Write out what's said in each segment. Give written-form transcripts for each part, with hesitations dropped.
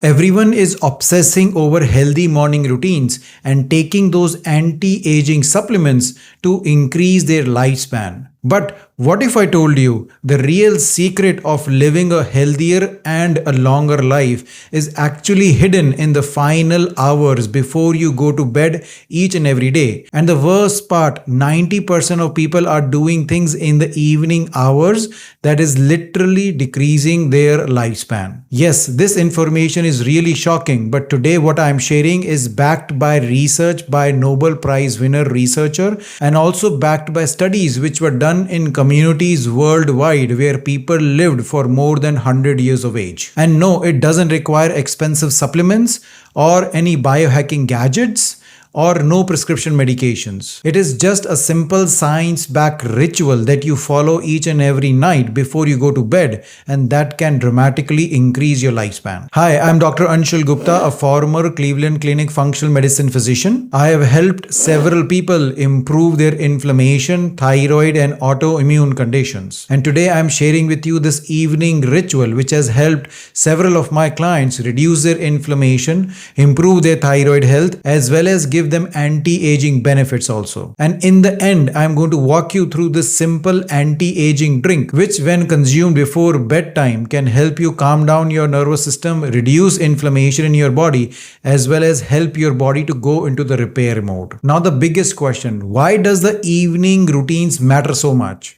Everyone is obsessing over healthy morning routines and taking those anti-aging supplements to increase their lifespan. But what if I told you the real secret of living a healthier and a longer life is actually hidden in the final hours before you go to bed each and every day? And the worst part, 90% of people are doing things in the evening hours that is literally decreasing their lifespan. Yes, this information is really shocking, but today what I am sharing is backed by research by Nobel Prize winner researcher and also backed by studies which were done in communities worldwide where people lived for more than 100 years of age. And no, it doesn't require expensive supplements or any biohacking gadgets or no prescription medications. It is just a simple science-backed ritual that you follow each and every night before you go to bed, and that can dramatically increase your lifespan. Hi, I'm Dr. Anshul Gupta, a former Cleveland Clinic functional medicine physician. I have helped several people improve their inflammation, thyroid, and autoimmune conditions. And today I'm sharing with you this evening ritual which has helped several of my clients reduce their inflammation, improve their thyroid health, as well as give them anti-aging benefits also. And in the end, I'm going to walk you through this simple anti-aging drink, which when consumed before bedtime can help you calm down your nervous system, reduce inflammation in your body, as well as help your body to go into the repair mode. Now the biggest question, why does the evening routines matter so much?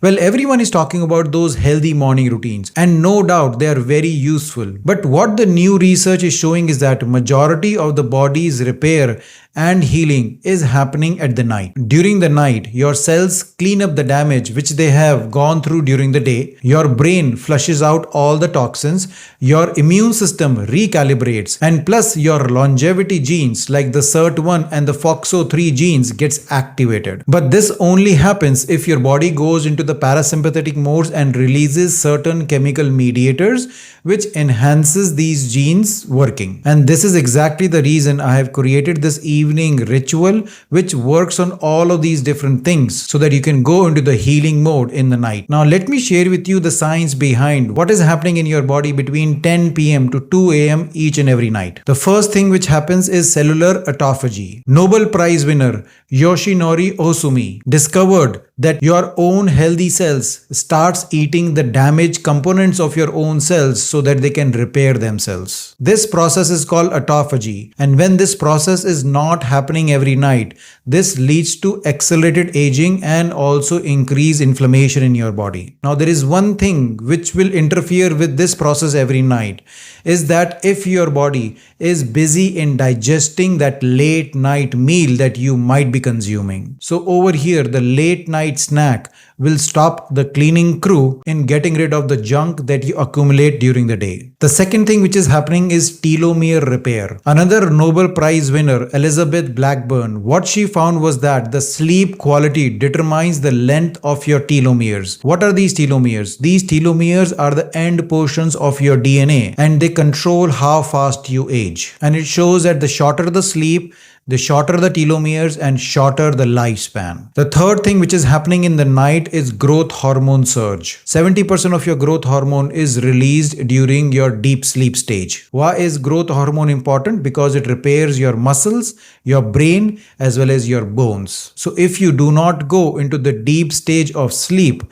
Well, everyone is talking about those healthy morning routines, and no doubt they are very useful. But what the new research is showing is that majority of the body's repair and healing is happening at the night. During the night, your cells clean up the damage which they have gone through during the day. Your brain flushes out all the toxins. Your immune system recalibrates, and plus your longevity genes like the SIRT1 and the FOXO3 genes gets activated. But this only happens if your body goes into the parasympathetic modes and releases certain chemical mediators which enhances these genes working. And this is exactly the reason I have created this evening ritual which works on all of these different things so that you can go into the healing mode in the night. Now let me share with you the science behind what is happening in your body between 10 p.m. to 2 a.m. each and every night. The first thing which happens is cellular autophagy. Nobel Prize winner Yoshinori Ohsumi discovered that your own healthy cells starts eating the damaged components of your own cells so that they can repair themselves. This process is called autophagy, and when this process is not happening every night, this leads to accelerated aging and also increased inflammation in your body. Now there is one thing which will interfere with this process every night, is that if your body is busy in digesting that late night meal that you might be consuming. So over here, the late night snack will stop the cleaning crew in getting rid of the junk that you accumulate during the day. The second thing which is happening is telomere repair. Another Nobel Prize winner, Elizabeth Blackburn, what she found was that the sleep quality determines the length of your telomeres. What are these telomeres? These telomeres are the end portions of your DNA, and they control how fast you age. And it shows that the shorter the sleep, the shorter the telomeres and shorter the lifespan. The third thing which is happening in the night is growth hormone surge. 70% of your growth hormone is released during your deep sleep stage. Why is growth hormone important? Because it repairs your muscles, your brain, as well as your bones. So if you do not go into the deep stage of sleep,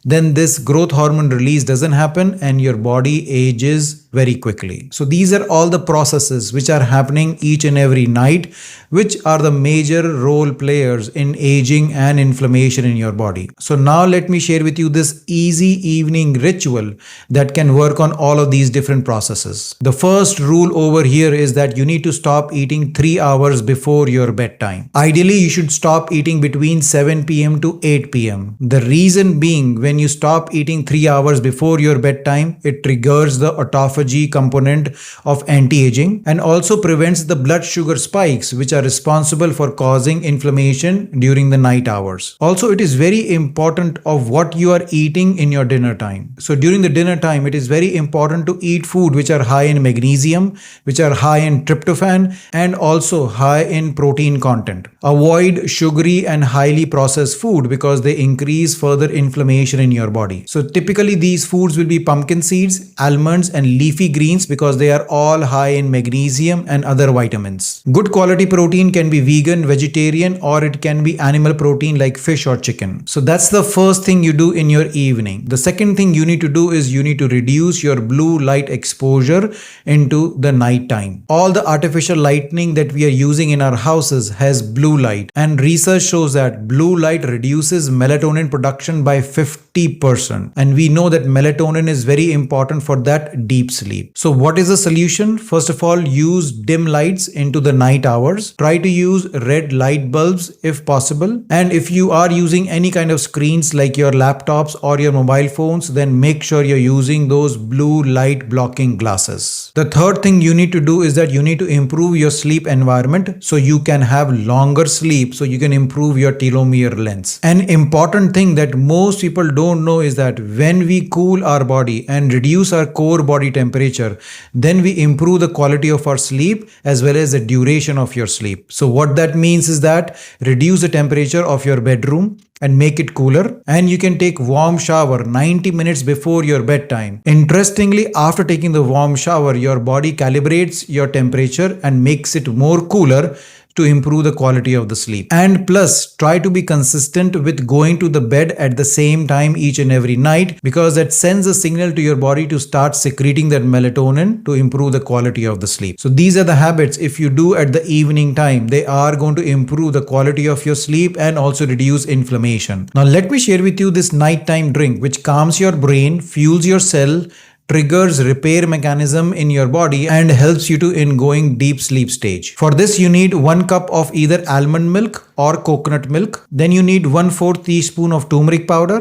then this growth hormone release doesn't happen and your body ages very quickly. So these are all the processes which are happening each and every night, which are the major role players in aging and inflammation in your body. So now let me share with you this easy evening ritual that can work on all of these different processes. The first rule over here is that you need to stop eating 3 hours before your bedtime. Ideally, you should stop eating between 7 p.m. to 8 p.m. The reason being, when you stop eating 3 hours before your bedtime, it triggers the autophagy component of anti-aging and also prevents the blood sugar spikes which are responsible for causing inflammation during the night hours. Also, it is very important of what you are eating in your dinner time. So during the dinner time, it is very important to eat food which are high in magnesium, which are high in tryptophan, and also high in protein content. Avoid sugary and highly processed food because they increase further inflammation in your body. So typically these foods will be pumpkin seeds, almonds, and leaf leafy greens because they are all high in magnesium and other vitamins. Good quality protein can be vegan, vegetarian, or it can be animal protein like fish or chicken. So that's the first thing you do in your evening. The second thing you need to do is you need to reduce your blue light exposure into the night time. All the artificial lighting that we are using in our houses has blue light, and research shows that blue light reduces melatonin production by 50%. And we know that melatonin is very important for that deep sleep. So what is the solution? First of all, use dim lights into the night hours. Try to use red light bulbs if possible. And if you are using any kind of screens like your laptops or your mobile phones, then make sure you're using those blue light blocking glasses. The third thing you need to do is that you need to improve your sleep environment so you can have longer sleep, so you can improve your telomere lengths. An important thing that most people don't know is that when we cool our body and reduce our core body temperature, then we improve the quality of our sleep as well as the duration of your sleep. So what that means is that reduce the temperature of your bedroom and make it cooler, and you can take warm shower 90 minutes before your bedtime. Interestingly, after taking the warm shower, your body calibrates your temperature and makes it more cooler to improve the quality of the sleep. And plus, try to be consistent with going to the bed at the same time each and every night, because that sends a signal to your body to start secreting that melatonin to improve the quality of the sleep. So these are the habits, if you do at the evening time, they are going to improve the quality of your sleep and also reduce inflammation. Now let me share with you this nighttime drink which calms your brain, fuels your cell, triggers repair mechanism in your body, and helps you to in going deep sleep stage. For this you need 1 cup of either almond milk or coconut milk. Then you need 1/4 teaspoon of turmeric powder,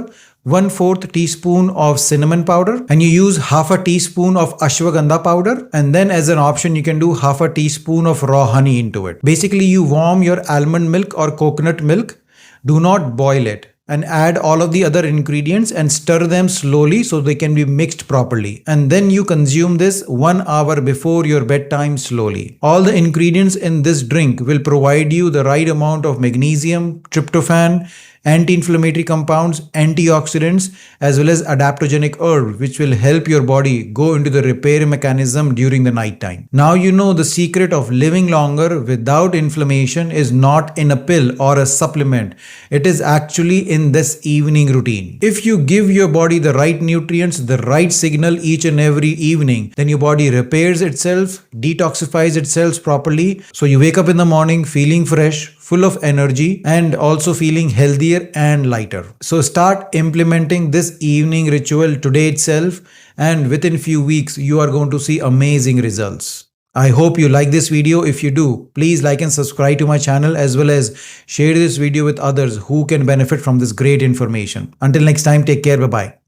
1/4 teaspoon of cinnamon powder, and you use half a teaspoon of ashwagandha powder, and then as an option you can do half a teaspoon of raw honey into it. Basically you warm your almond milk or coconut milk, do not boil it, and add all of the other ingredients and stir them slowly so they can be mixed properly. And then you consume this 1 hour before your bedtime slowly. All the ingredients in this drink will provide you the right amount of magnesium, tryptophan, anti-inflammatory compounds, antioxidants, as well as adaptogenic herbs, which will help your body go into the repair mechanism during the night time. Now you know the secret of living longer without inflammation is not in a pill or a supplement. It is actually in this evening routine. If you give your body the right nutrients, the right signal each and every evening, then your body repairs itself, detoxifies itself properly. So you wake up in the morning feeling fresh, full of energy, and also feeling healthier and lighter. So start implementing this evening ritual today itself, and within few weeks you are going to see amazing results. I hope you like this video. If you do, please like and subscribe to my channel, as well as share this video with others who can benefit from this great information. Until next time, take care. Bye-bye.